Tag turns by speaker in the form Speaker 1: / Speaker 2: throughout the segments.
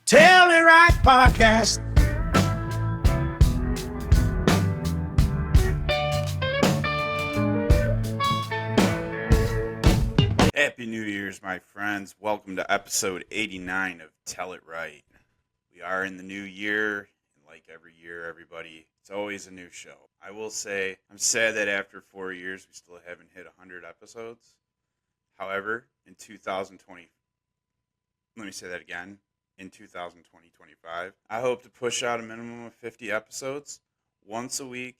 Speaker 1: Tell It Right Podcast.
Speaker 2: Happy New Year's, my friends. Welcome to episode 89 of Tell It Right. We are in the new year, and like every year, everybody, it's always a new show. I will say, I'm sad that after 4 years, we still haven't hit 100 episodes. However, in 2020, let me say that again, in 2025, I hope to push out a minimum of 50 episodes once a week,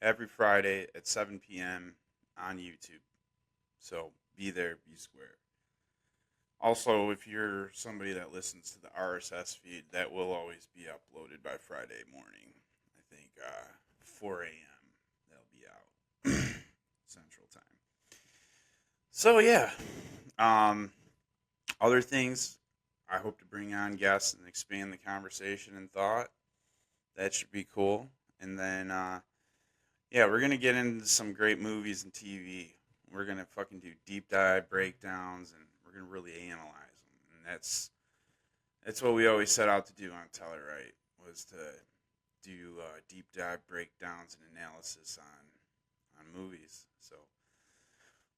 Speaker 2: every Friday at 7 p.m. on YouTube. So be there, be square. Also, if you're somebody that listens to the RSS feed, that will always be uploaded by Friday morning. I think 4 a.m. They'll be out Central Time. So yeah, other things, I hope to bring on guests and expand the conversation and thought. That should be cool. And then, yeah, we're going to get into some great movies and TV. We're going to fucking do deep dive breakdowns, and we're going to really analyze them. And that's what we always set out to do on Tell It Right, was to do deep dive breakdowns and analysis on movies. So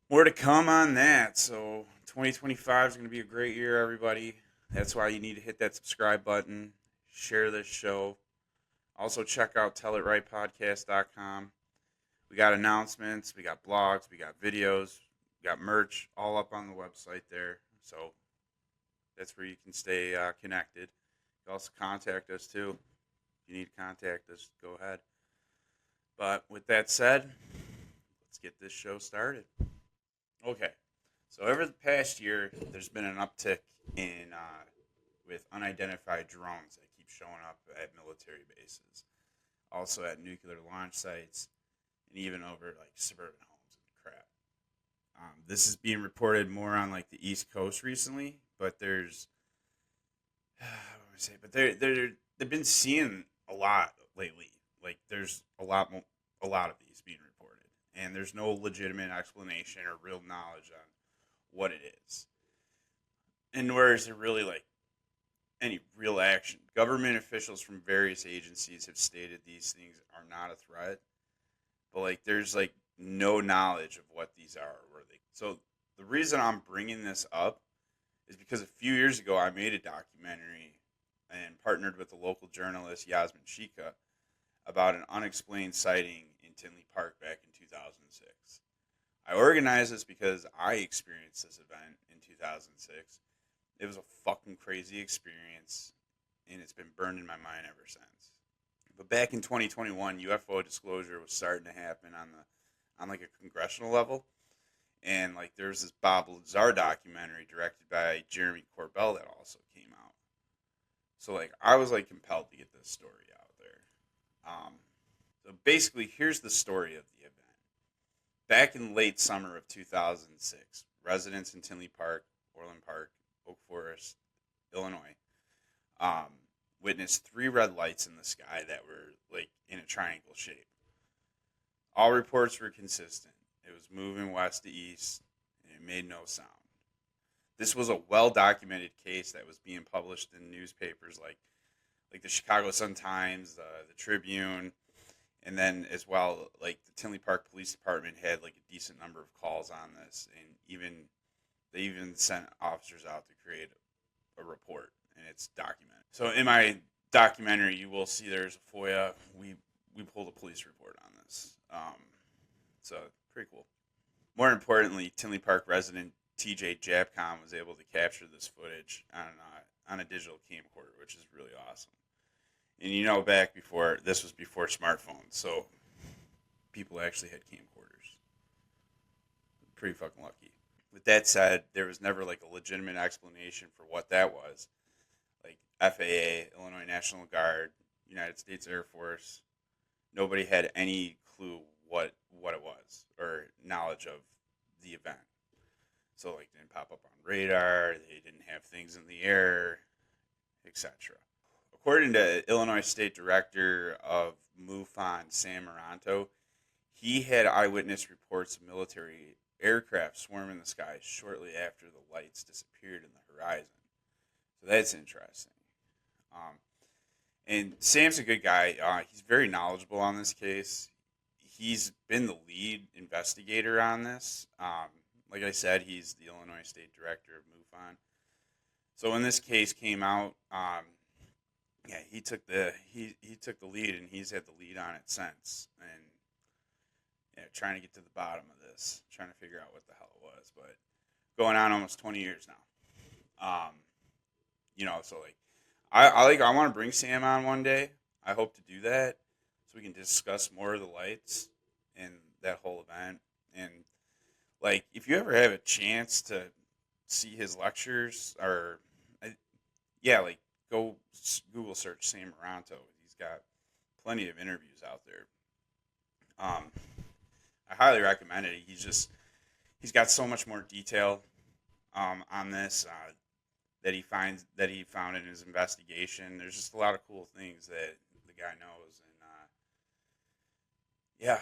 Speaker 2: more to come on that. So 2025 is going to be a great year, everybody. That's why you need to hit that subscribe button, share this show. Also check out tellitrightpodcast.com. We got announcements, we got blogs, we got videos, we got merch all up on the website there. So that's where you can stay connected. You can also contact us too. If you need to contact us, go ahead. But with that said, let's get this show started. Okay, so over the past year, there's been an uptick in with unidentified drones that keep showing up at military bases, also at nuclear launch sites, and even over like suburban homes and crap. This is being reported more on like the East Coast recently, but there's, they've been seeing a lot lately. Like there's a lot of these being reported, and there's no legitimate explanation or real knowledge on what it is, and nor is there really like any real action. Government officials from various agencies have stated these things are not a threat, but like there's like no knowledge of what these are. So the reason I'm bringing this up is because a few years ago I made a documentary and partnered with the local journalist Yasmin Shika about an unexplained sighting in Tinley Park back in 2006. I organized this because I experienced this event in 2006. It was a fucking crazy experience, and it's been burned in my mind ever since. But back in 2021, UFO disclosure was starting to happen on like a congressional level, and like there was this Bob Lazar documentary directed by Jeremy Corbell that also came out. So like I was like compelled to get this story out there. So basically, here's the story of the event. Back in late summer of 2006, residents in Tinley Park, Orland Park, Oak Forest, Illinois, witnessed 3 red lights in the sky that were like in a triangle shape. All reports were consistent. It was moving west to east, and it made no sound. This was a well-documented case that was being published in newspapers like the Chicago Sun-Times, the Tribune, and then as well, like the Tinley Park Police Department had like a decent number of calls on this, and they even sent officers out to create a report, and it's documented. So in my documentary, you will see there's a FOIA. We pulled a police report on this. So pretty cool. More importantly, Tinley Park resident TJ Japcom was able to capture this footage on a digital camcorder, which is really awesome. And you know, back before, this was before smartphones, so people actually had camcorders. Pretty fucking lucky. With that said, there was never like a legitimate explanation for what that was. Like FAA, Illinois National Guard, United States Air Force, nobody had any clue what it was or knowledge of the event. So like didn't pop up on radar, they didn't have things in the air, etc. According to Illinois State Director of MUFON, Sam Moranto, he had eyewitness reports of military aircraft swarming the skies shortly after the lights disappeared in the horizon. So that's interesting. And Sam's a good guy. He's very knowledgeable on this case. He's been the lead investigator on this. Like I said, he's the Illinois State Director of MUFON. So when this case came out, yeah, he took the lead, and he's had the lead on it since. And yeah, trying to get to the bottom of this, trying to figure out what the hell it was. But going on almost 20 years now. So like, I want to bring Sam on one day. I hope to do that so we can discuss more of the lights and that whole event. And like, if you ever have a chance to see his lectures, or like, go Google search Sam Moranto. He's got plenty of interviews out there. I highly recommend it. He's got so much more detail on this that he found in his investigation. There's just a lot of cool things that the guy knows, and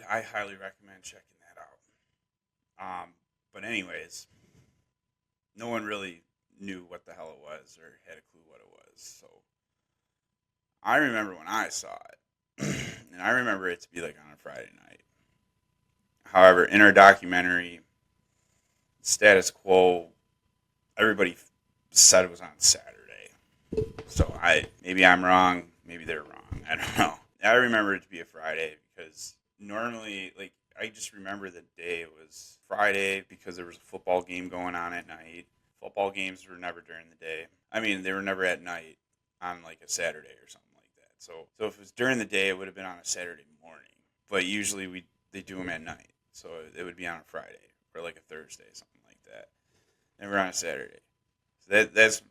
Speaker 2: I highly recommend checking that out. But anyways, no one really knew what the hell it was or had a clue what it was. So I remember when I saw it, and I remember it to be like on a Friday night. However, in our documentary, status quo, everybody said it was on Saturday. So maybe I'm wrong, maybe they're wrong. I don't know. I remember it to be a Friday because normally, like, I just remember the day it was Friday because there was a football game going on at night. Football games were never during the day. I mean, they were never at night on like a Saturday or something like that. So if it was during the day, it would have been on a Saturday morning. But usually they do them at night, so it would be on a Friday or like a Thursday, something like that. Never on a Saturday. So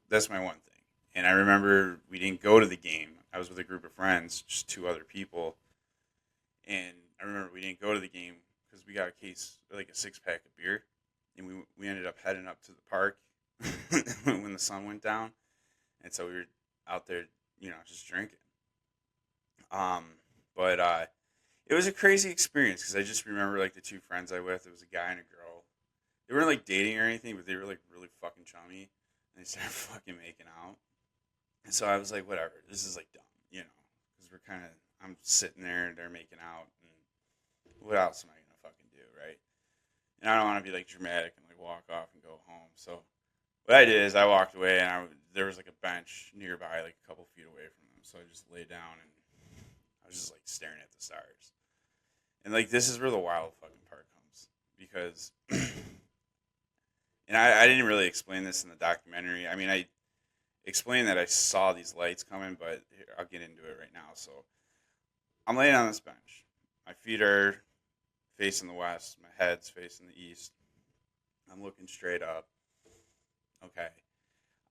Speaker 2: that's my one thing. And I remember we didn't go to the game. I was with a group of friends, just two other people, and I remember we didn't go to the game because we got a case, like a 6-pack of beer, and we ended up heading up to the park when the sun went down, and so we were out there, just drinking. But it was a crazy experience because I just remember like the two friends I with. It was a guy and a girl. They weren't like dating or anything, but they were like really fucking chummy, and they started fucking making out. And so I was like, whatever, this is like dumb, because I'm sitting there and they're making out, and what else am I gonna fucking do, right? And I don't want to be like dramatic and like walk off and go home. So what I did is I walked away, and there was like a bench nearby, like a couple feet away from them. So I just laid down and I was just like staring at the stars. And like, this is where the wild fucking part comes, because, and I didn't really explain this in the documentary. I mean, I explained that I saw these lights coming, but here, I'll get into it right now. So I'm laying on this bench. My feet are facing the west. My head's facing the east. I'm looking straight up. Okay.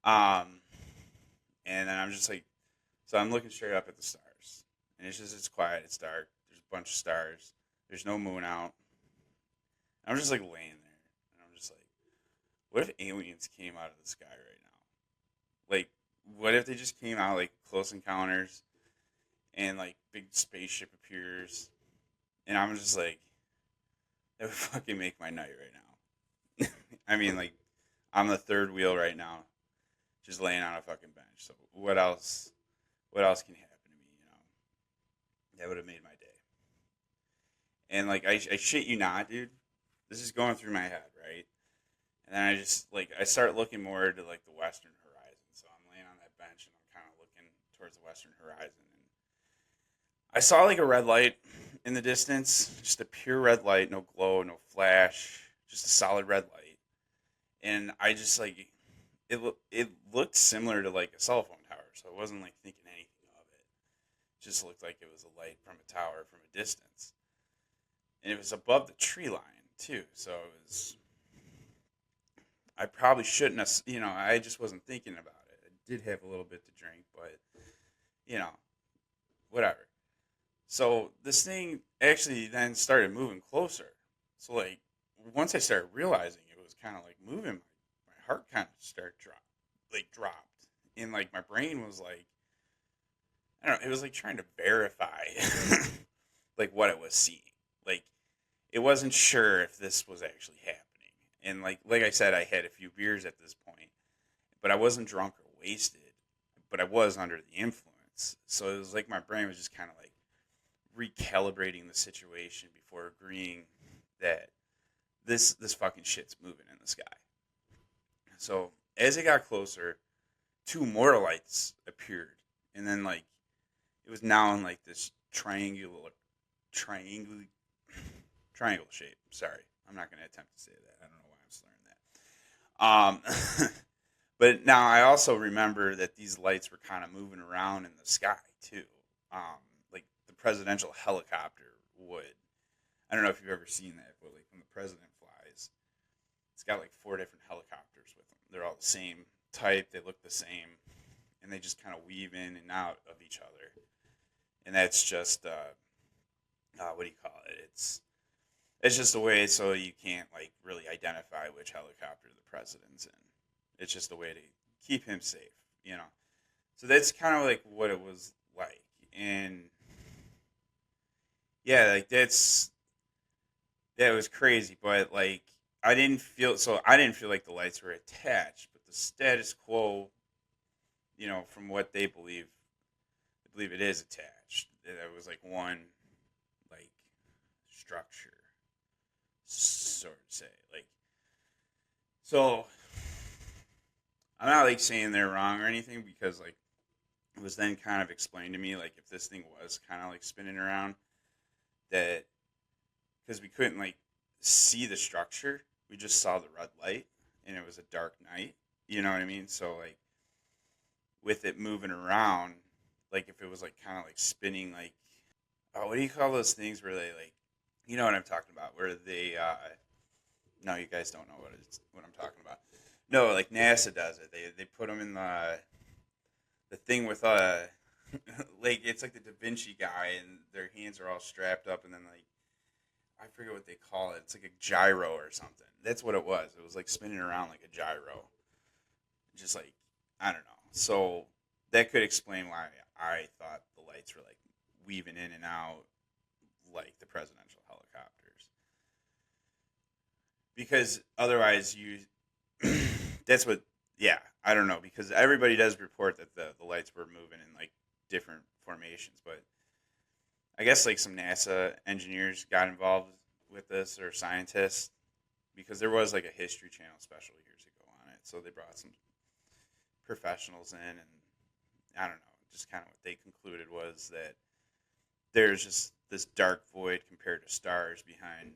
Speaker 2: And then I'm just like, so I'm looking straight up at the stars. And it's quiet. It's dark. There's a bunch of stars. There's no moon out. And I'm just like laying there. And I'm just like, what if aliens came out of the sky right now? Like, what if they just came out like Close Encounters and like big spaceship appears? And I'm just like, that would fucking make my night right now. I mean, like, I'm the third wheel right now, just laying on a fucking bench. So what else can happen to me, That would have made my day. And like, I shit you not, dude. This is going through my head, right? And then I start looking more to like the western horizon. So I'm laying on that bench and I'm kind of looking towards the western horizon. And I saw like a red light in the distance, just a pure red light, no glow, no flash, just a solid red light. And I just like, it looked similar to like a cell phone tower. So I wasn't like thinking anything of it. It just looked like it was a light from a tower from a distance. And it was above the tree line too. So it was, I probably shouldn't have, I just wasn't thinking about it. I did have a little bit to drink, but, whatever. So this thing actually then started moving closer. So like, once I started realizing it was kind of like moving, my heart kind of started dropped. And like, my brain was like, I don't know, it was like trying to verify like what it was seeing. Like, it wasn't sure if this was actually happening. And like I said, I had a few beers at this point, but I wasn't drunk or wasted. but I was under the influence. So it was like my brain was just kind of like recalibrating the situation before agreeing that this fucking shit's moving in the sky. So as it got closer, two more lights appeared, and then like it was now in like this triangle triangle shape. Sorry, I'm not going to attempt to say that. I don't know why I'm slurring that. But now I also remember that these lights were kind of moving around in the sky too. Like the presidential helicopter would. I don't know if you've ever seen that, but like when the president flies, it's got like 4 different helicopters with them. They're all the same type. They look the same, and they just kind of weave in and out of each other. And that's just what do you call it? It's just a way so you can't like really identify which helicopter the president's in. It's just a way to keep him safe, you know. So that's kind of like what it was like, and yeah, like that was crazy. But like I didn't feel like the lights were attached, but the status quo, you know, from what they believe it is attached. It was like one like structure, sort of say like so. I'm not like saying they're wrong or anything because like it was then kind of explained to me like if this thing was kind of like spinning around that because we couldn't like see the structure, we just saw the red light and it was a dark night. You know what I mean? So like with it moving around, like if it was like kind of like spinning like oh what do you call those things where they like you know what I'm talking about where they no you guys don't know what I'm talking about. No, like NASA does it. They put them in the thing with like it's like the Da Vinci guy, and their hands are all strapped up, and then like I forget what they call it. It's like a gyro or something. That's what it was. It was like spinning around like a gyro, just like I don't know. So that could explain why I thought the lights were like weaving in and out like the presidential helicopters, because otherwise you that's what yeah I don't know because everybody does report that the lights were moving in like different formations, but I guess like some NASA engineers got involved with this or scientists because there was like a History Channel special years ago on it, so they brought some professionals in, and I don't know, just kind of what they concluded was that there's just this dark void compared to stars behind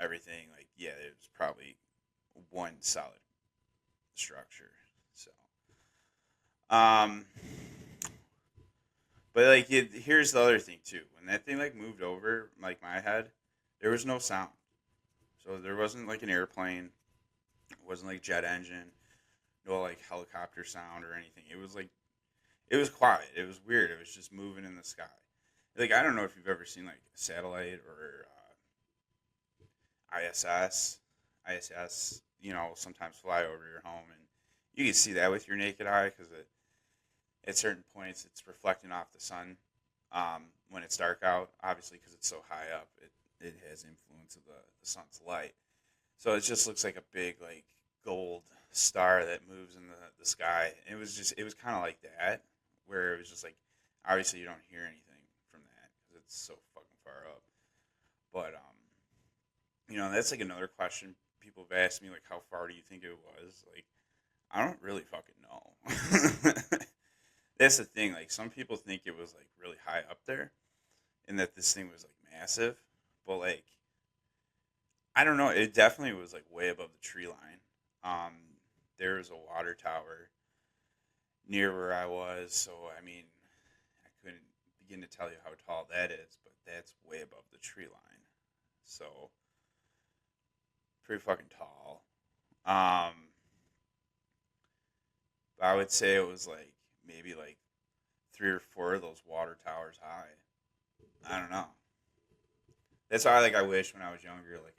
Speaker 2: everything. Like yeah, it was probably one solid structure. So, um, but like here's the other thing too. When that thing like moved over like my head, there was no sound. So there wasn't like an airplane. It wasn't like jet engine. No like helicopter sound or anything. It was like it was quiet. It was weird. It was just moving in the sky. Like I don't know if you've ever seen like a satellite or ISS. ISS, you know, sometimes fly over your home, and you can see that with your naked eye because at certain points it's reflecting off the sun when it's dark out. Obviously, because it's so high up, it has influence of the sun's light. So it just looks like a big like gold star that moves in the sky. And it was kind of like that, where it was just like obviously you don't hear anything from that because it's so fucking far up. But you know, that's like another question people have asked me, like, how far do you think it was? Like, I don't really fucking know. That's the thing. Like, some people think it was like really high up there, and that this thing was like massive. But like, I don't know. It definitely was like way above the tree line. Um, there was a water tower near where I was, so I mean, I couldn't begin to tell you how tall that is, but that's way above the tree line. So pretty fucking tall. Um, but I would say it was like maybe like 3 or 4 of those water towers high. I don't know. That's why like I wish when I was younger, like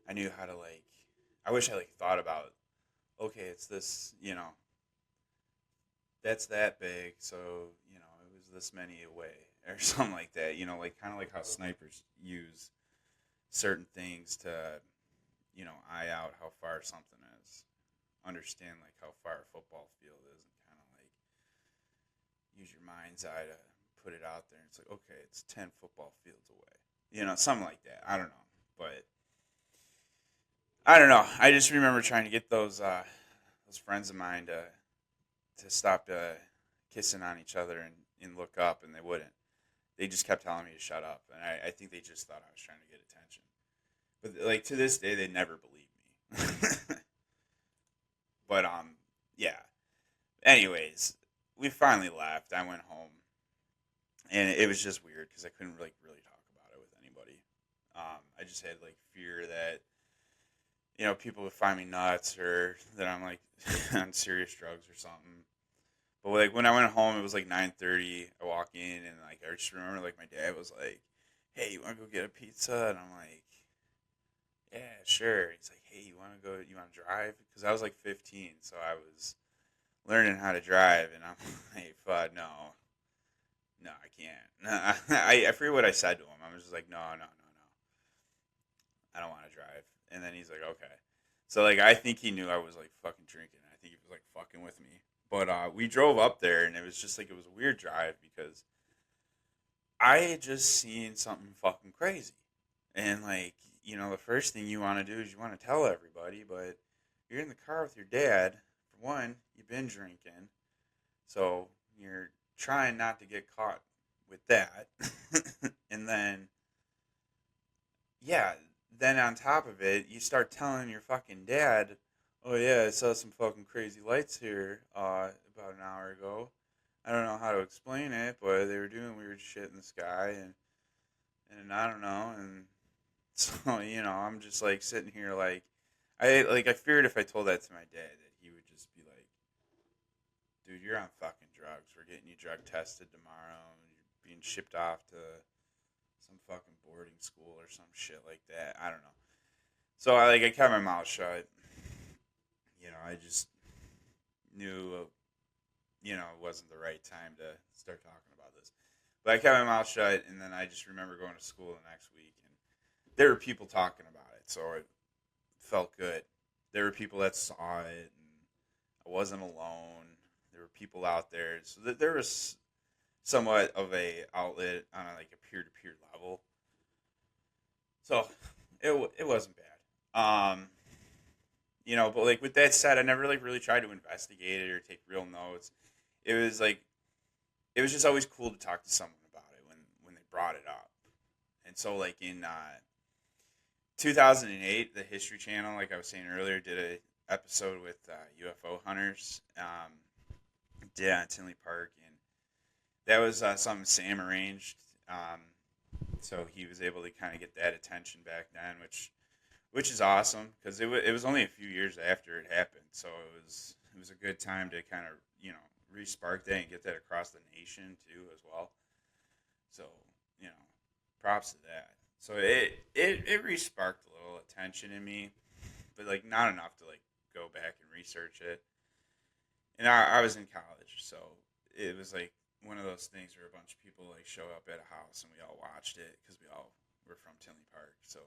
Speaker 2: I knew how to like. I wish I like thought about. Okay, it's this. You know, that's that big. So you know, it was this many away or something like that. You know, like kind of like how snipers use certain things to, you know, eye out how far something is. Understand like how far a football field is and kind of like use your mind's eye to put it out there. It's like, okay, it's 10 football fields away. Something like that. I don't know. But I don't know. I just remember trying to get those friends of mine to stop kissing on each other and look up, and they wouldn't. They just kept telling me to shut up, and I think they just thought I was trying to get attention. But like to this day, they never believe me. But yeah. Anyways, we finally left. I went home, and it was just weird because I couldn't like really talk about it with anybody. I just had like fear that people would find me nuts or that I'm like on serious drugs or something. But like when I went home, it was like 9:30. I walk in and like I just remember like my dad was like, "Hey, you want to go get a pizza?" And I'm like, "Yeah, sure." He's like, "Hey, you want to go? You want to drive?" Because I was like 15, so I was learning how to drive, and I'm like, "Fuck, no, no, I can't." I forget what I said to him. I was just like, "No, no, no, no, I don't want to drive." And then he's like, "Okay." So like I think he knew I was like fucking drinking. I think he was like fucking with me. But we drove up there, and it was just like it was a weird drive because I had just seen something fucking crazy. And like, the first thing you want to do is you want to tell everybody, but you're in the car with your dad. For one, you've been drinking, so you're trying not to get caught with that. And then, yeah, then on top of it, you start telling your fucking dad, "Oh yeah, I saw some fucking crazy lights here about an hour ago. I don't know how to explain it, but they were doing weird shit in the sky, and I don't know." And so I'm just like sitting here like I feared if I told that to my dad that he would just be like, "Dude, you're on fucking drugs. We're getting you drug tested tomorrow, and you're being shipped off to some fucking boarding school or some shit like that." I don't know. So I kept my mouth shut. I just knew it wasn't the right time to start talking about this. But I kept my mouth shut, and then I just remember going to school the next week, and there were people talking about it, so it felt good. There were people that saw it, and I wasn't alone. There were people out there, so that there was somewhat of a outlet on like a peer to peer level. So it wasn't bad. But like with that said, I never like really tried to investigate it or take real notes. It was like it was just always cool to talk to someone about it when they brought it up. And so like in 2008, the History Channel, like I was saying earlier, did a episode with UFO hunters. Yeah, at Tinley Park, and that was something Sam arranged. So he was able to kind of get that attention back then, which is awesome because it was only a few years after it happened, so it was a good time to kind of re-spark that and get that across the nation too as well. So you know, props to that. So it re-sparked a little attention in me, but like not enough to like go back and research it. And I was in college, so it was like one of those things where a bunch of people like show up at a house and we all watched it because we all were from Tinley Park. So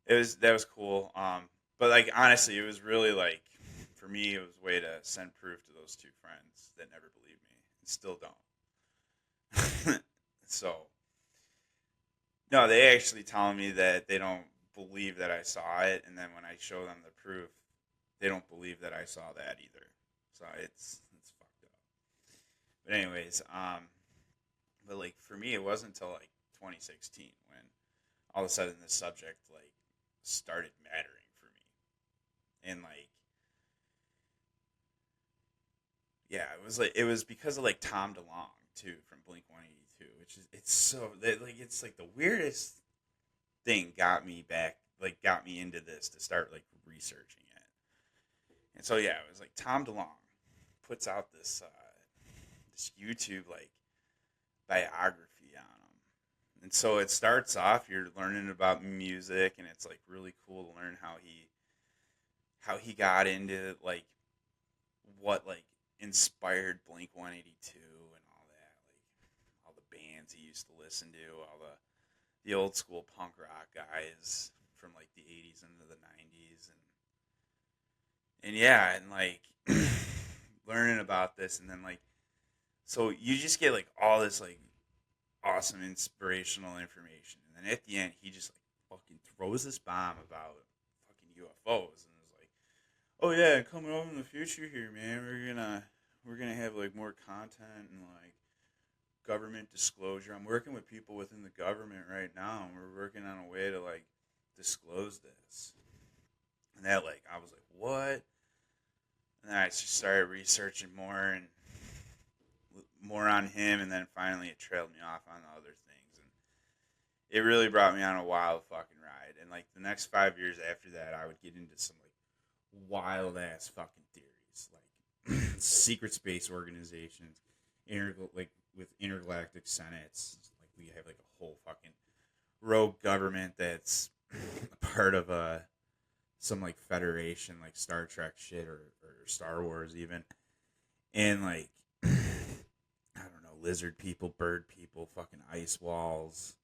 Speaker 2: that was cool. But like honestly, it was really like for me, it was a way to send proof to those two friends that never believed me and still don't. So no, they actually telling me that they don't believe that I saw it, and then when I show them the proof, they don't believe that I saw that either. So it's fucked up. But anyways, but like for me, it wasn't until like 2016 when all of a sudden this subject like started mattering for me, and like yeah, it was because of like Tom DeLonge too from Blink 182, which is it's like the weirdest thing got me into this to start like researching it. And so yeah, it was like Tom DeLonge puts out this YouTube like biography on him. And so it starts off you're learning about music, and it's like really cool to learn how he got into like what like inspired Blink 182 and all that, like all the bands he used to listen to, all the old school punk rock guys from like the 80s into the 90s, and yeah, and like learning about this, and then like So you just get like all this like awesome inspirational information, and then at the end he just like fucking throws this bomb about fucking UFOs, and it's like, oh yeah, coming up in the future here, man, we're gonna have like more content and like government disclosure. I'm working with people within the government right now, and we're working on a way to like disclose this. And that like I was like, what? And then I just started researching more and more on him, and then finally it trailed me off on the other things, and it really brought me on a wild fucking ride. And like the next 5 years after that, I would get into some like wild ass fucking theories, like secret space organizations, like with intergalactic senates. Like we have like a whole fucking rogue government that's a part of some like Federation, like Star Trek shit or Star Wars even, and like I don't know, lizard people, bird people, fucking ice walls.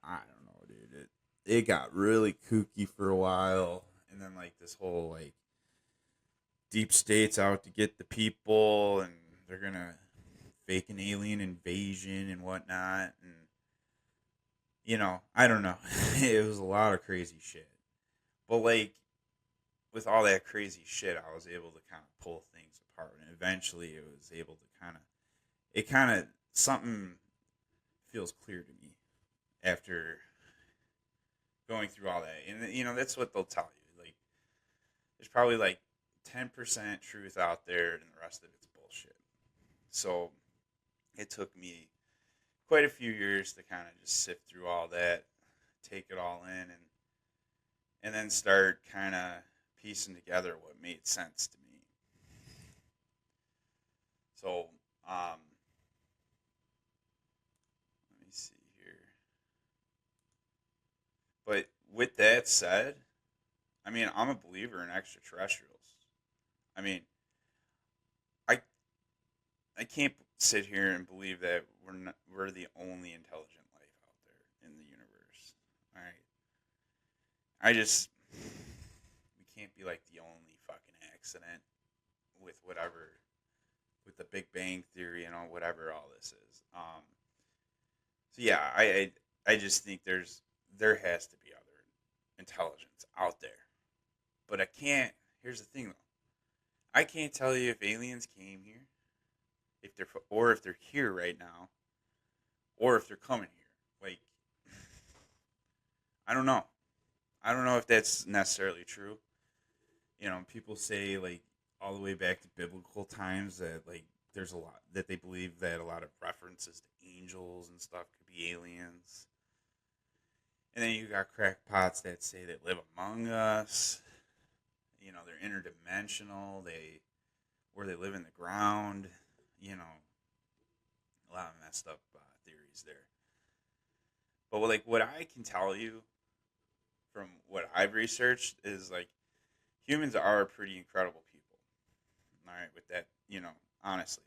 Speaker 2: I don't know, dude. It got really kooky for a while, and then like this whole like deep states out to get the people, and they're gonna fake an alien invasion and whatnot, and I don't know. It was a lot of crazy shit, but like with all that crazy shit, I was able to kind of pull things apart, and eventually it was able to something feels clear to me after going through all that. And that's what they'll tell you. Like there's probably like 10% truth out there, and the rest of it's bullshit. So it took me quite a few years to kind of just sift through all that, take it all in, and then start kind of piecing together what made sense to me. So let me see here. But with that said, I mean, I'm a believer in extraterrestrials. I mean, I I can't sit here and believe that we're the only intelligent life out there in the universe. All right, I just we can't be like the only fucking accident with whatever with the Big Bang theory and all whatever all this is. So yeah, I just think there has to be other intelligence out there, but I can't. Here's the thing though, I can't tell you if aliens came here, if they're here right now, or if they're coming here. Like I don't know. I don't know if that's necessarily true. People say like all the way back to biblical times that like there's a lot that they believe that a lot of references to angels and stuff could be aliens. And then you got crackpots that say they live among us. They're interdimensional. They live in the ground. A lot of messed up theories there. But like what I can tell you from what I've researched is like humans are pretty incredible people. All right, with that, honestly,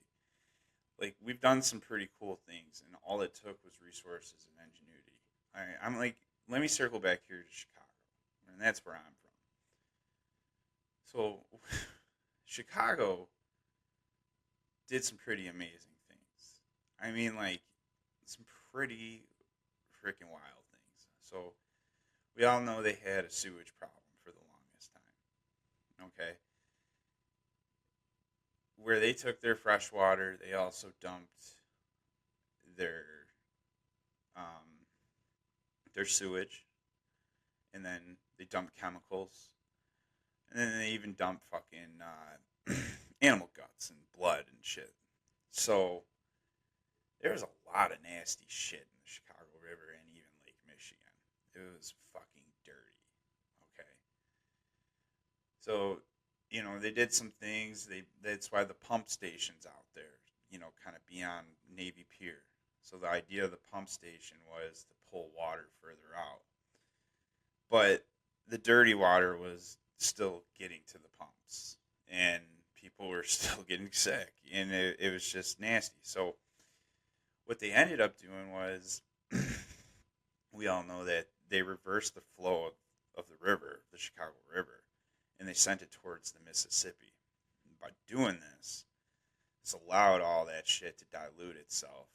Speaker 2: like we've done some pretty cool things, and all it took was resources and ingenuity. All right, I'm like, let me circle back here to Chicago, and that's where I'm from. So, Chicago did some pretty amazing things. I mean, like some pretty freaking wild things. So, we all know they had a sewage problem for the longest time. Okay, where they took their fresh water, they also dumped their um, their sewage, and then they dumped chemicals, and then they even dumped fucking animal guts and blood and shit. So there was a lot of nasty shit in the Chicago River and even Lake Michigan. It was fucking dirty. Okay, so they did some things. That's why the pump station's out there. Kind of beyond Navy Pier. So the idea of the pump station was to pull water further out, but the dirty water was still getting to the pumps, and people were still getting sick, and it was just nasty. So what they ended up doing was, we all know that they reversed the flow of the river, the Chicago River, and they sent it towards the Mississippi. And by doing this, It's allowed all that shit to dilute itself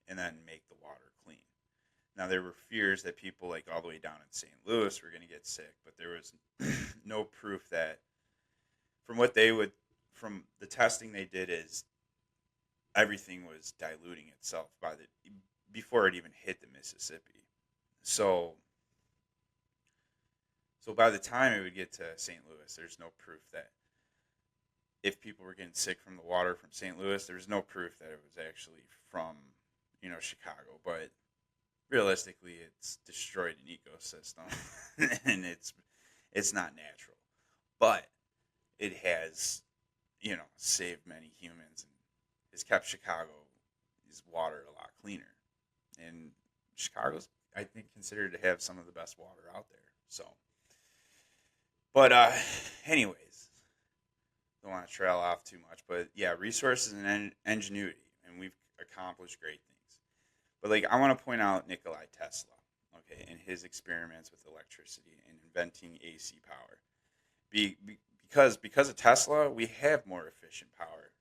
Speaker 2: and then make the water clean. Now, there were fears that people like all the way down in St. Louis were going to get sick, but there was no proof that from what they would, from the testing they did, is everything was diluting itself before it even hit the Mississippi. So by the time it would get to St. Louis, there's no proof that if people were getting sick from the water from St. Louis, there's no proof that it was actually from, Chicago. But realistically, it's destroyed an ecosystem, and it's not natural. But it has, saved many humans and has kept Chicago's water a lot cleaner. And Chicago's, I think, considered to have some of the best water out there. So, but anyways, don't want to trail off too much. But yeah, resources and ingenuity, and we've accomplished great things. But like, I want to point out Nikolai Tesla, okay, and his experiments with electricity and inventing AC power. Because of Tesla, we have more efficient power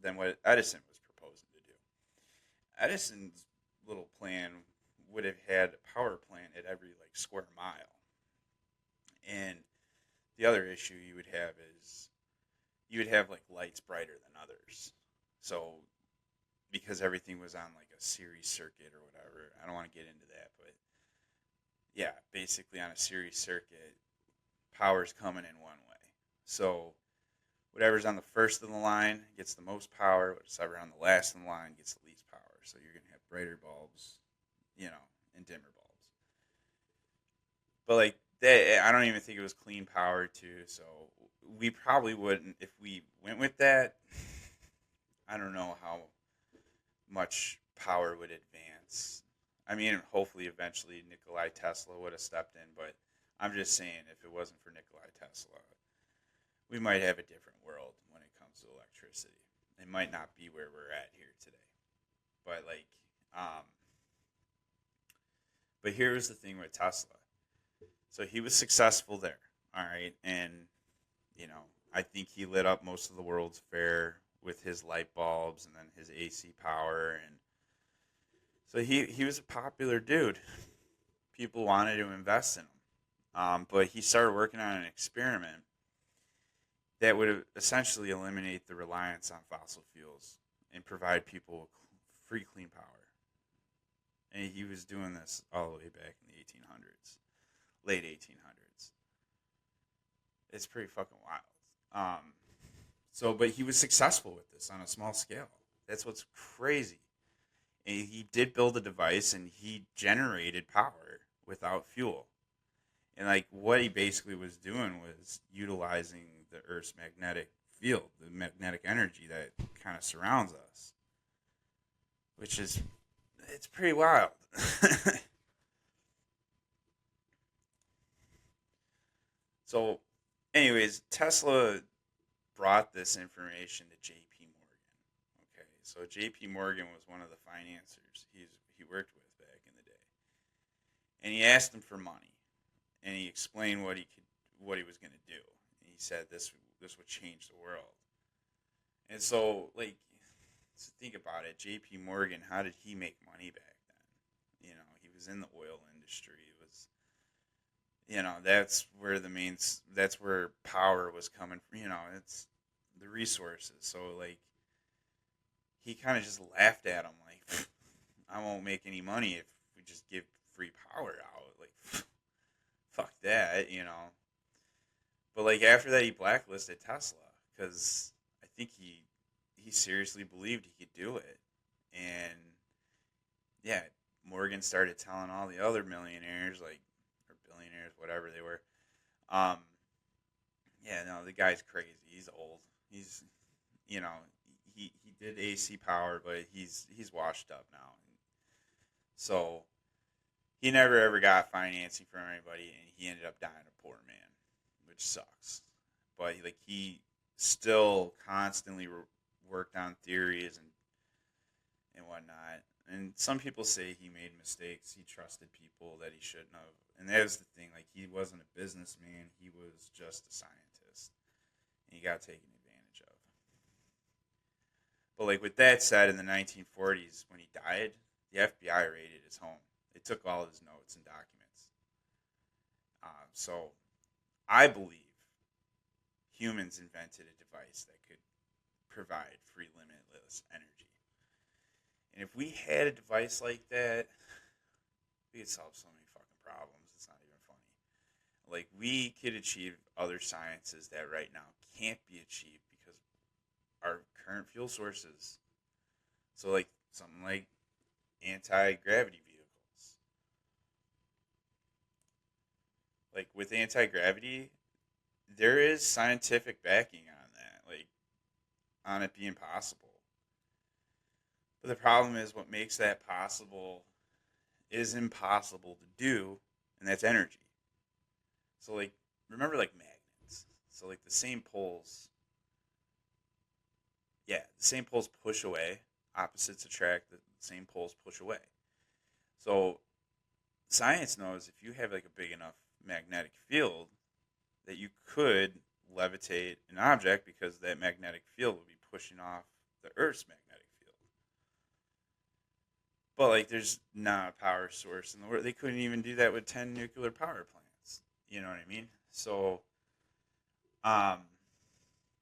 Speaker 2: than what Edison was proposing to do. Edison's little plan would have had a power plant at every like square mile. And the other issue you would have is you would have like lights brighter than others. So because everything was on like a series circuit or whatever, I don't want to get into that, but yeah, basically on a series circuit, power's coming in one way. So whatever's on the first of the line gets the most power. Whatever on the last of the line gets the least power. So you're going to have brighter bulbs, and dimmer bulbs. But like I don't even think it was clean power too. So we probably wouldn't, if we went with that. I don't know how much power would advance. I mean, hopefully eventually Nikolai Tesla would have stepped in, but I'm just saying if it wasn't for Nikolai Tesla, we might have a different world when it comes to electricity. It might not be where we're at here today. But but here's the thing with Tesla. So he was successful there, all right? And, I think he lit up most of the World's Fair with his light bulbs and then his AC power. And so he was a popular dude. People wanted to invest in him. But he started working on an experiment that would essentially eliminate the reliance on fossil fuels and provide people free clean power. And he was doing this all the way back in the 1800s, late 1800s. It's pretty fucking wild. But he was successful with this on a small scale. That's what's crazy. And he did build a device, and he generated power without fuel. And like what he basically was doing was utilizing the Earth's magnetic field, the magnetic energy that kind of surrounds us, it's pretty wild. So, anyways, Tesla brought this information to J.P. Morgan. Okay, so J.P. Morgan was one of the financiers he worked with back in the day, and he asked him for money, and he explained what he was going to do. And he said this would change the world. And so, like, to think about it, J.P. Morgan, how did he make money back then? He was in the oil industry. It was, that's where power was coming from. It's the resources. So, like, he kind of just laughed at him, like, I won't make any money if we just give free power out. Like, fuck that, But, like, after that, he blacklisted Tesla because I think he seriously believed he could do it. And, yeah, Morgan started telling all the other millionaires, like, or billionaires, whatever they were, yeah, no, the guy's crazy. He's old. He's, he did AC power, but he's washed up now. So he never ever got financing from anybody, and he ended up dying a poor man, which sucks. But he still constantly worked on theories and whatnot. And some people say he made mistakes. He trusted people that he shouldn't have. And that was the thing. Like, he wasn't a businessman. He was just a scientist. And he got taken advantage of. But like with that said, in the 1940s when he died, the FBI raided his home. They took all his notes and documents. So I believe humans invented a device that could provide free, limitless energy. And if we had a device like that, we could solve so many fucking problems. It's not even funny. Like, we could achieve other sciences that right now can't be achieved because our current fuel sources. So, like, something like anti-gravity vehicles. Like, with anti-gravity, there is scientific backing on that. Like, on it being possible. But the problem is what makes that possible is impossible to do, and that's energy. So, like, remember, like, magnets. So, like, the same poles, the same poles push away. Opposites attract, the same poles push away. So, science knows if you have, like, a big enough magnetic field that you could levitate an object because that magnetic field would be pushing off the Earth's magnetic field. But, like, there's not a power source in the world. They couldn't even do that with 10 nuclear power plants. You know what I mean? So, um,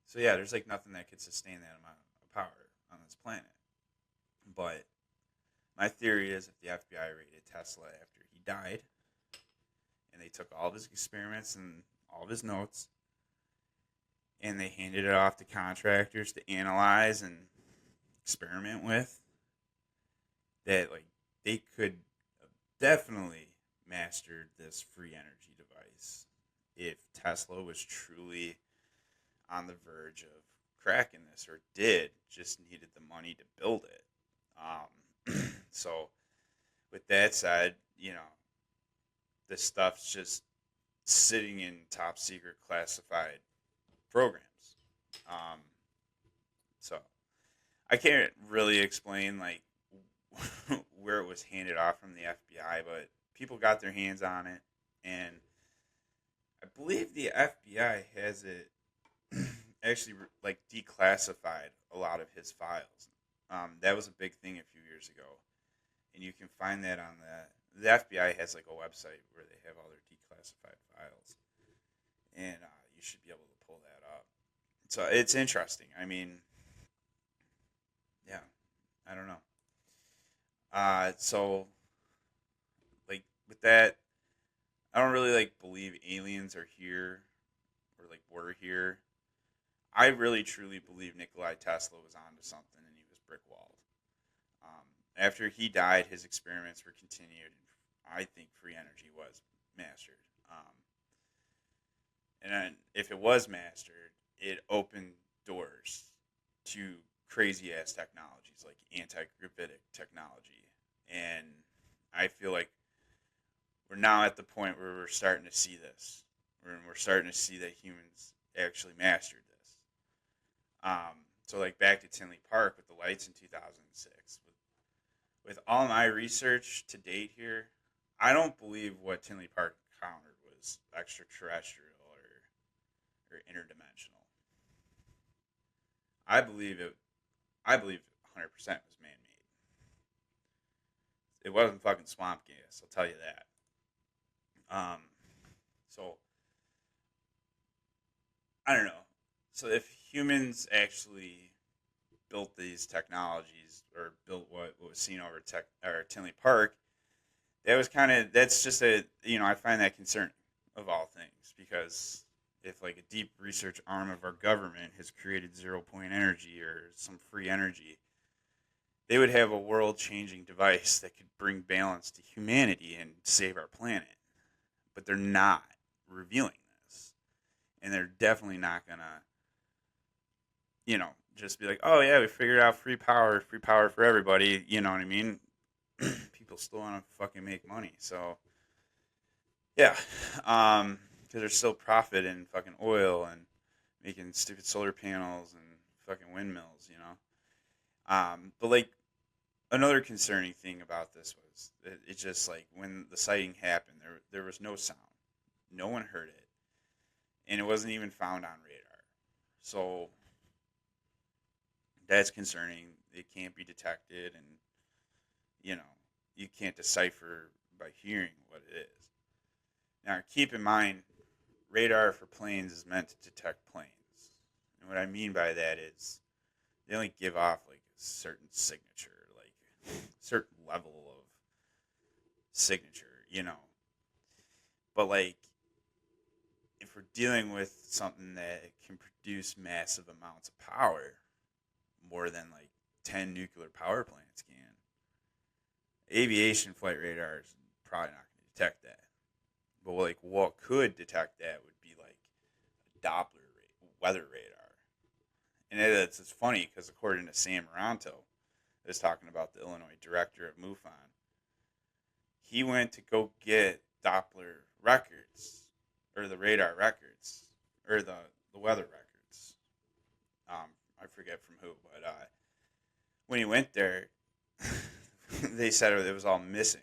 Speaker 2: so yeah, there's, like, nothing that could sustain that amount of power on this planet. But my theory is if the FBI raided Tesla after he died, and they took all of his experiments and all of his notes, and they handed it off to contractors to analyze and experiment with, that, like, they could have definitely mastered this free energy device if Tesla was truly on the verge of cracking this, or just needed the money to build it. So with that said, this stuff's just sitting in top secret classified programs. Um, so I can't really explain, like, where it was handed off from the FBI, but people got their hands on it, and I believe the FBI has it actually, like, declassified a lot of his files. That was a big thing a few years ago, and you can find that on the FBI has, like, a website where they have all their declassified files, and you should be able to pull that up. So it's interesting. I mean, yeah, I don't know. So, like, with that, I don't really, like, believe aliens are here or, like, were here. I really truly believe Nikolai Tesla was onto something and he was brick walled. After he died, his experiments were continued. I think free energy was mastered. And then if it was mastered, it opened doors to crazy ass technologies like anti-gravitic technology. And I feel like we're now at the point where we're starting to see this. We're starting to see that humans actually mastered this. So, like, back to Tinley Park with the lights in 2006. With all my research to date here, I don't believe what Tinley Park encountered was extraterrestrial or interdimensional. I believe it. I believe 100% was man-made. It wasn't fucking swamp gas. I'll tell you that. So I don't know. So if humans actually built these technologies or built what was seen over Tinley Park, that's just I find that concerning of all things, because if, like, a deep research arm of our government has created 0 point energy or some free energy, they would have a world changing device that could bring balance to humanity and save our planet. But they're not revealing this. And they're definitely not going to, just be like, oh, yeah, we figured out free power for everybody. You know what I mean? People still want to fucking make money. So, yeah. Because there's still profit in fucking oil and making stupid solar panels and fucking windmills, But, like, another concerning thing about this was that it just, like, when the sighting happened, there was no sound. No one heard it. And it wasn't even found on radar. So That's concerning. It can't be detected, and you can't decipher by hearing what it is. Now, keep in mind, radar for planes is meant to detect planes. And what I mean by that is they only give off like a certain signature, like a certain level of signature. But like, if we're dealing with something that can produce massive amounts of power, more than like 10 nuclear power plants can, aviation flight radar is probably not going to detect that. But like, what could detect that would be like a Doppler weather radar. And it's funny because according to Sam Moranto, is talking about the Illinois director of MUFON, he went to go get Doppler records, or the radar records, or the weather records. I forget from who, but when he went there, they said it was all missing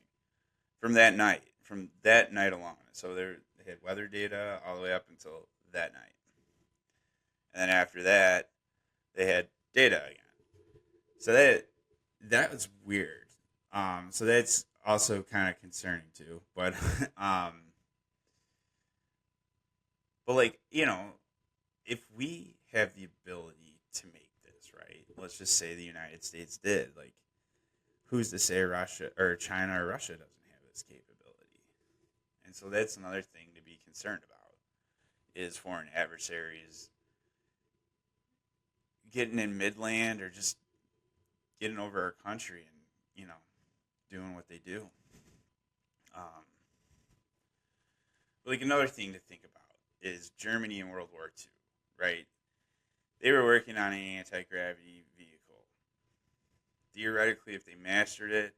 Speaker 2: from that night alone. So they had weather data all the way up until that night. And then after that, they had data again. So that was weird. So that's also kind of concerning too. But but like, if we have the ability to make this, right? Let's just say the United States did. Like, who's to say Russia or China or Russia doesn't have this capability? And so that's another thing to be concerned about, is foreign adversaries getting in midland or just getting over our country and, doing what they do. Like, another thing to think about is Germany in World War II, right? They were working on an anti-gravity vehicle. Theoretically, if they mastered it,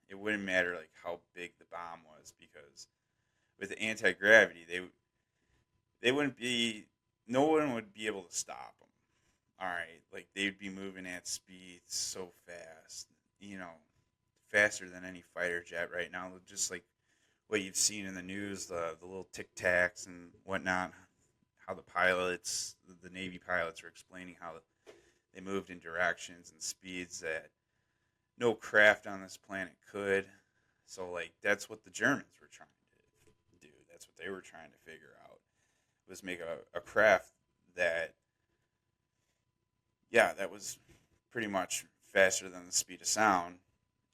Speaker 2: it wouldn't matter like how big the bomb was, because with the anti-gravity, they wouldn't be, no one would be able to stop them. All right, like, they'd be moving at speeds so fast, faster than any fighter jet right now. Just like what you've seen in the news, the little tic tacs and whatnot, how the Navy pilots are explaining how they moved in directions and speeds that no craft on this planet could. So, like, that's what the Germans were trying to do. That's what they were trying to figure out, was make a craft that, that was pretty much faster than the speed of sound.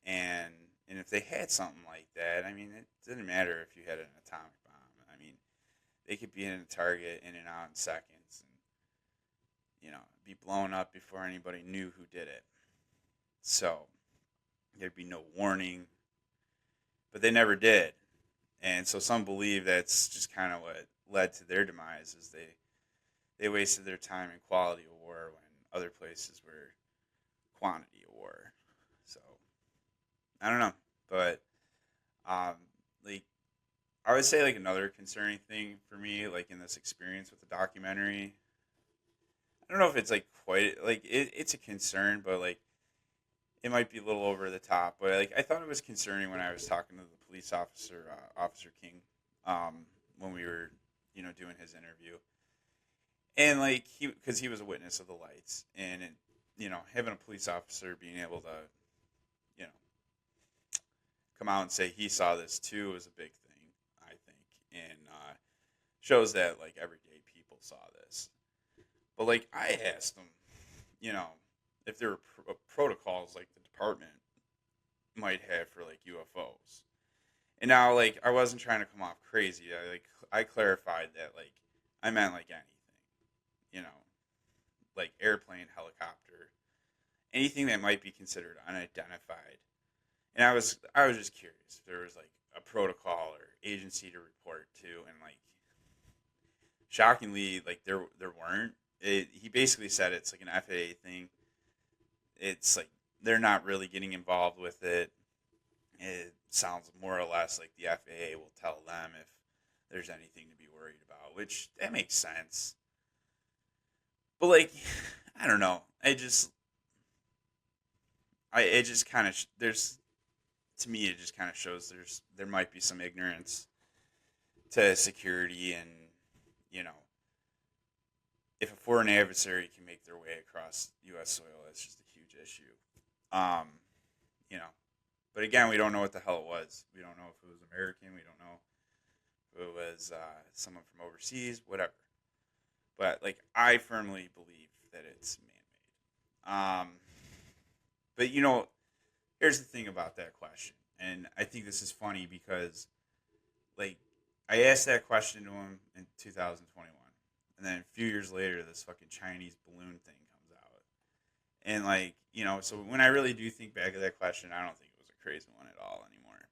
Speaker 2: And if they had something like that, I mean, it didn't matter if you had an atomic bomb. I mean, they could be in a target in and out in seconds, and be blown up before anybody knew who did it. So there'd be no warning, but they never did. And so some believe that's just kind of what led to their demise, is they wasted their time in quality of war when other places were quantity of war. So I don't know, but like, I would say like another concerning thing for me, like in this experience with the documentary, I don't know if it's like quite like it's a concern, but like it might be a little over the top. But like, I thought it was concerning when I was talking to the police officer, Officer King, when we were doing his interview, and like because he was a witness of the lights, and having a police officer being able to you know come out and say he saw this too is a big thing, I think, and shows that like everyday people saw this. But like, I asked them, if there were protocols like the department might have for like UFOs. And now, like, I wasn't trying to come off crazy. I clarified that like I meant like anything, like airplane, helicopter, anything that might be considered unidentified. And I was just curious if there was like a protocol or agency to report to, and like, shockingly, like there weren't. He basically said it's like an FAA thing. It's like they're not really getting involved with it. It sounds more or less like the FAA will tell them if there's anything to be worried about, which that makes sense. But like, I don't know. It just kind of there's to me it just kind of shows there might be some ignorance to security, and you know if a foreign adversary can make their way across U.S. soil, that's just a huge issue. Um, you know, but again, we don't know what the hell it was. We don't know if it was American. We don't know if it was someone from overseas, whatever. But like, I firmly believe that it's man-made. But here's the thing about that question, and I think this is funny because, like, I asked that question to him in 2021, and then a few years later, this fucking Chinese balloon thing comes out, and like, so when I really do think back of that question, I don't think it was a crazy one at all anymore.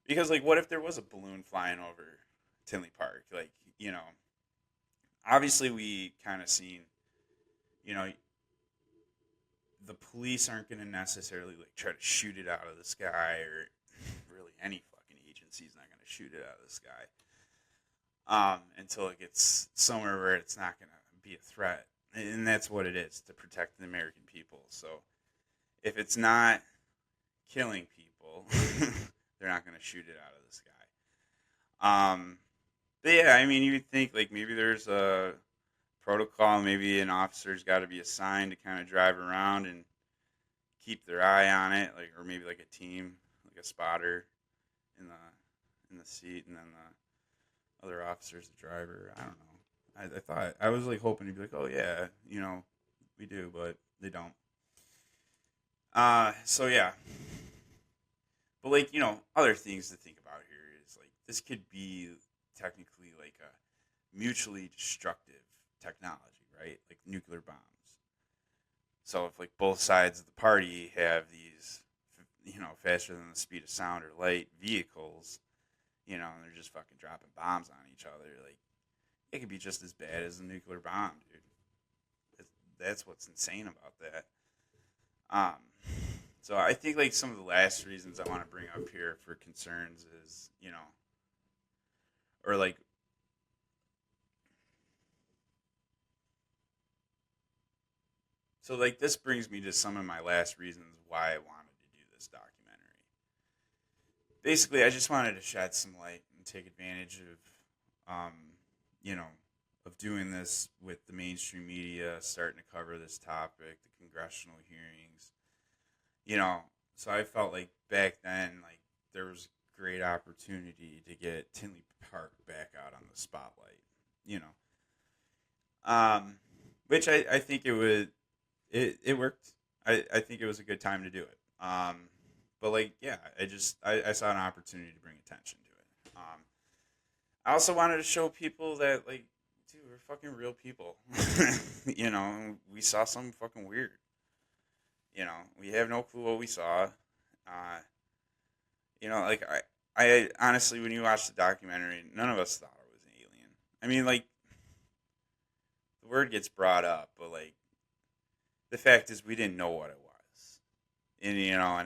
Speaker 2: Because like, what if there was a balloon flying over Tinley Park? Like, obviously we kind of seen, you know, the police aren't going to necessarily like try to shoot it out of the sky, or really any fucking agency's not going to shoot it out of the sky until it gets somewhere where it's not going to be a threat. And that's what it is, to protect the American people. So if it's not killing people, they're not going to shoot it out of the sky. But yeah, I mean, you'd think like maybe there's a protocol, maybe an officer's got to be assigned to kind of drive around and keep their eye on it, like, or maybe like a team, like a spotter in the seat, and then the other officer's the driver. I don't know. I thought, I was like hoping to be like, oh yeah, we do, but they don't. So yeah, but like, other things to think about here is like this could be technically like a mutually destructive technology, right? Like nuclear bombs. So if like both sides of the party have these, faster than the speed of sound or light vehicles, and they're just fucking dropping bombs on each other, like it could be just as bad as a nuclear bomb, dude. That's what's insane about that. Um, so I think like some of the last reasons I want to bring up here for concerns is, or like, so like this brings me to some of my last reasons why I wanted to do this documentary. Basically, I just wanted to shed some light and take advantage of, you know, of doing this with the mainstream media starting to cover this topic, the congressional hearings, So I felt like back then, like there was great opportunity to get Tinley Park back out on the spotlight, you know, which I think it worked. I think it was a good time to do it. But like, yeah, I saw an opportunity to bring attention to it. I also wanted to show people that like, dude, we're fucking real people. We saw something fucking weird. We have no clue what we saw. Like I honestly, when you watch the documentary, none of us thought it was an alien. I mean, like, the word gets brought up, but like, the fact is, we didn't know what it was, and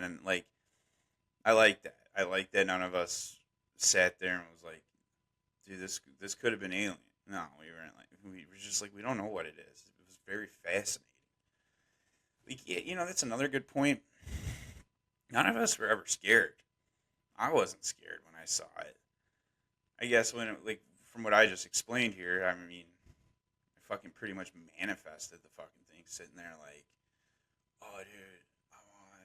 Speaker 2: then like, I like that. I like that none of us sat there and was like, dude, this could have been alien. No, we weren't like, we were just like, we don't know what it is. It was very fascinating. Like, yeah, that's another good point. None of us were ever scared. I wasn't scared when I saw it. I guess when it, like, from what I just explained here, I mean, I fucking pretty much manifested the fucking thing, sitting there like, oh, dude, I want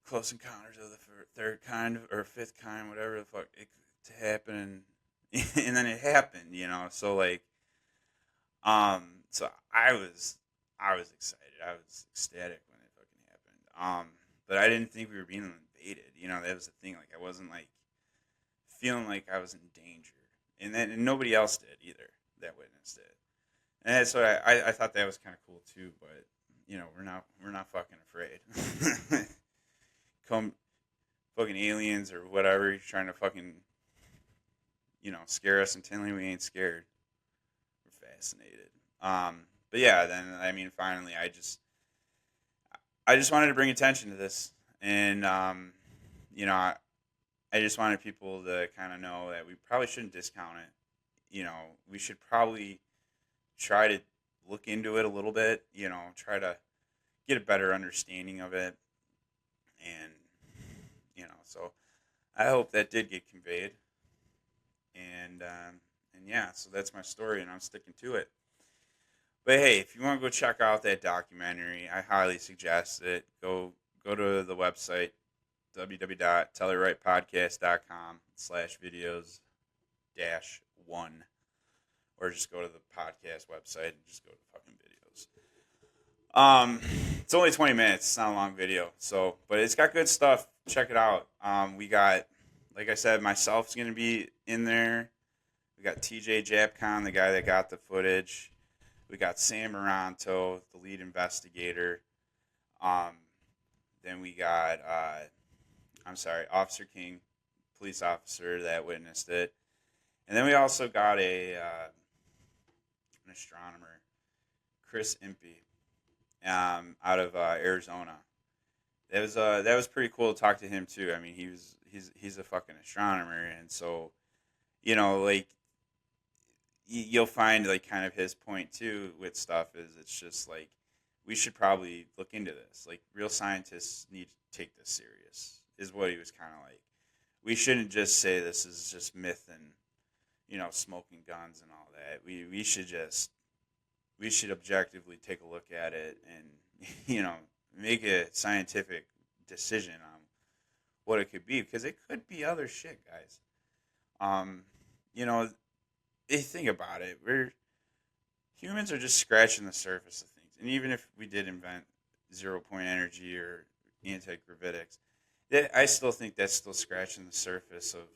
Speaker 2: Close Encounters of the third kind or fifth kind, whatever the fuck, to happen, and then it happened. So like, so I was excited, I was ecstatic when it fucking happened. But I didn't think we were being invaded. That was the thing. Like, I wasn't like feeling like I was in danger, and nobody else did either that witnessed it. And so I thought that was kind of cool too. But we're not fucking afraid. Come fucking aliens or whatever, you're trying to fucking scare us in Tinley, we ain't scared. We're fascinated. But yeah, then I mean, finally, I just wanted to bring attention to this, and I just wanted people to kind of know that we probably shouldn't discount it. We should probably try to look into it a little bit. Try to get a better understanding of it, and so I hope that did get conveyed, and yeah, so that's my story, and I'm sticking to it. But hey, if you want to go check out that documentary, I highly suggest it. Go to the website www.tellerightpodcast.com/videos-1, or just go to the podcast website and just go to fucking videos. It's only 20 minutes. It's not a long video, so but it's got good stuff. Check it out. We got, like I said, myself's gonna be in there. We got TJ Japcon, the guy that got the footage. We got Sam Moranto, the lead investigator. Um, then we got, Officer King, police officer that witnessed it. And then we also got an astronomer, Chris Impey, out of Arizona. That was pretty cool to talk to him too. I mean, he's a fucking astronomer, and so, like, you'll find like kind of his point too with stuff is it's just like we should probably look into this. Like, real scientists need to take this serious. Is what he was kind of like. We shouldn't just say this is just myth and smoking guns and all that. We should objectively take a look at it and make a scientific decision on what it could be, because it could be other shit, guys. Think about it. Humans are just scratching the surface of things, and even if we did invent 0-point energy or anti-gravitics, I still think that's still scratching the surface of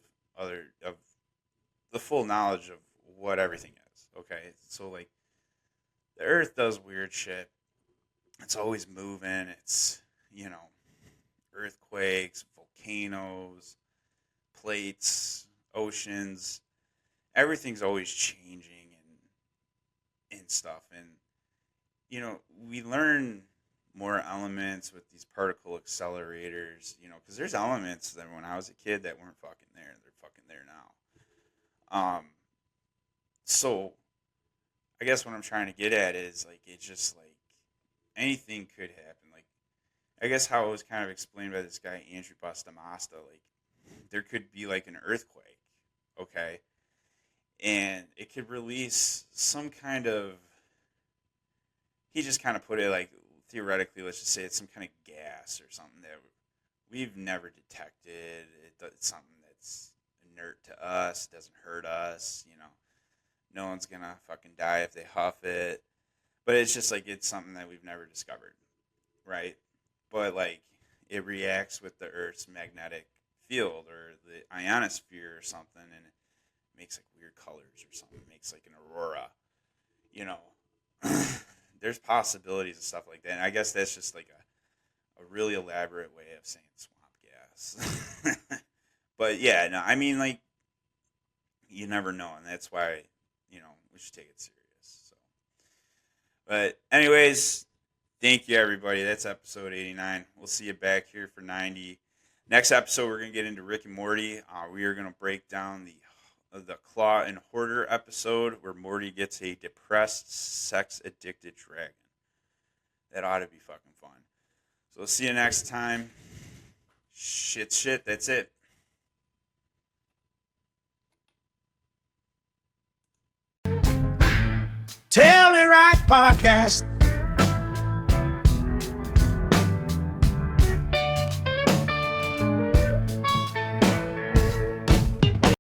Speaker 2: the full knowledge of what everything is. Okay, so like the Earth does weird shit. It's always moving. It's earthquakes, volcanoes, plates, oceans. Everything's always changing and stuff. And we learn more elements with these particle accelerators, because there's elements that when I was a kid that weren't fucking there. They're fucking there now. So I guess what I'm trying to get at is like it's just like anything could happen. Like, I guess how it was kind of explained by this guy Andrew Bustamasta, like there could be like an earthquake, okay, and it could release some kind of. He just kind of put it like theoretically, let's just say it's some kind of gas or something that we've never detected. It's something that's inert to us. It doesn't hurt us. No one's gonna fucking die if they huff it. But it's just like it's something that we've never discovered, right? But like it reacts with the Earth's magnetic field or the ionosphere or something, and it makes like weird colors or something. It makes like an aurora, There's possibilities and stuff like that. And I guess that's just like a really elaborate way of saying swamp gas. But yeah, no, I mean, like, you never know, and that's why we should take it serious. So, but anyways, thank you everybody. That's episode 89. We'll see you back here for 90. Next episode, we're gonna get into Rick and Morty. We are gonna break down the Claw and Hoarder episode where Morty gets a depressed, sex-addicted dragon. That ought to be fucking fun. So we'll see you next time. Shit. That's it.
Speaker 1: Tell It Right Podcast.